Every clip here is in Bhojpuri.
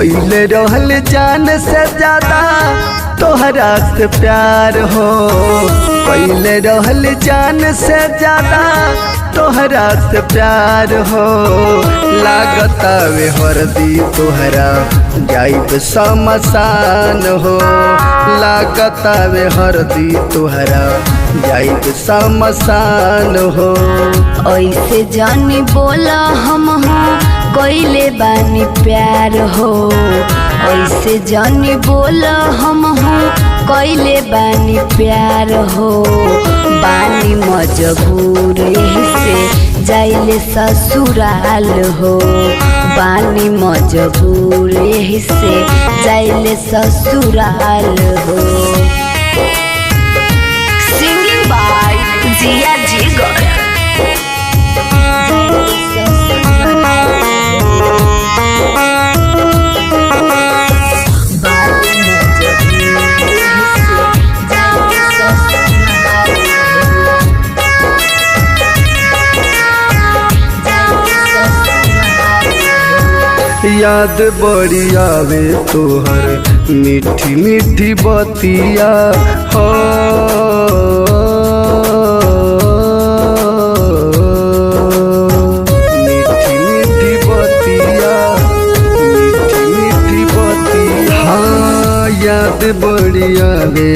पहले रहल जान से ज्यादा तोहरा से प्यार हो। पहले रहल जान से ज्यादा तोहरा से प्यार हो। लागता वे हरदी तोहरा जाइब शमशान हो। लागता वे हरदी तोहरा जाइब शमशान हो। ऐसे जानी बोला हम कइले बानी प्यार हो। ऐसे जानी बोला हम कइले बानी प्यार हो। बानी मजबूर से जाइले ससुराल हो। बानी मजबूर से जाइले ससुराल हो। सिंगिंग बाय जिया जिगर। याद बड़ी आवे तोहर मीठी मीठी बतिया हो। मीठी मीठी बतिया, मीठी मीठी बतिया। हाँ याद बड़ी आवे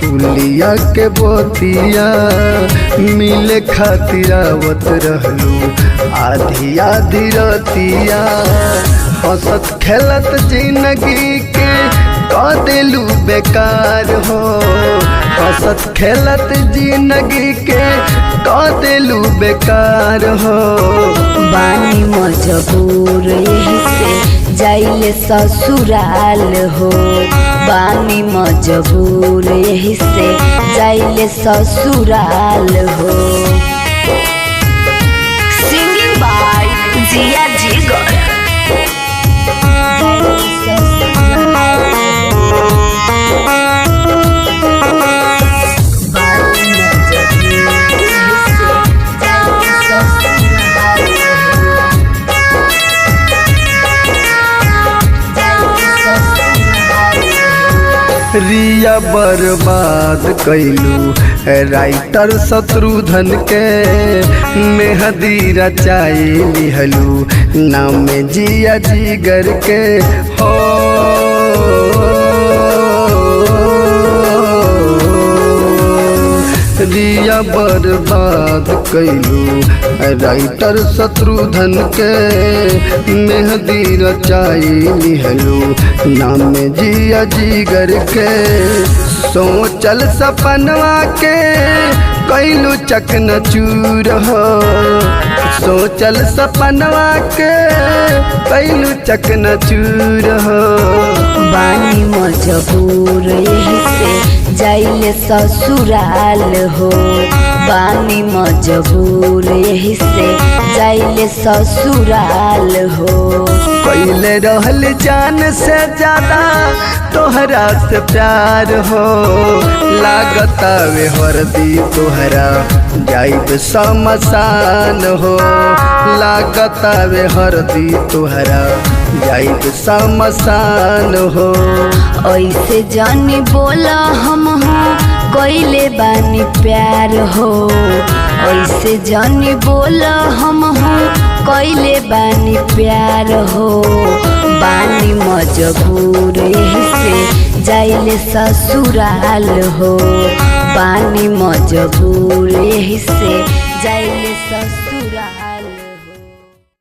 पुलिया के बतिया। मिले खातिर आवत रहलू आधी आधी रतिया। हंसत खेलत जिंदगी के कह देलू बेकार हो। हंसत खेलत जिंदगी के कह देलू बेकार हो। बानी मजबूर से जाइले ससुराल हो। बानी मजबूर से जाइले ससुराल हो। सिंगिंग बाय जिया जिगर। रिया बर्बाद कैलू राइटर शत्रुधन के। मेहदी रचाई लिहलू नाम जिया जिगर के हो। रिया बर्बाद कैलू राइटर शत्रुधन के। मेहदी रचाई लिहलू नाम जिया जिगर के। सोचल सपनवा के कैलू चकनाचूर हो। सोचल सपनवा के कैलू चकनाचूर हो। बानी मजबूर से जाइले ससुराल हो। बानी मजबूर से जाइले ससुराल हो। पहले रहल जान से ज्यादा तोहरा से प्यार हो। लागता वे हरदी तोहरा जाइब शमशान हो। लागता वे हरदी तोहरा जाइब शमशान हो। ऐसे जानी बोला हम कइले बानी प्यार हो। ऐसे जानी बोला हम कइले बानी प्यार हो। बानी मजबूर से जाइले ससुराल हो। बानी मजबूर से जाइले ससुराल।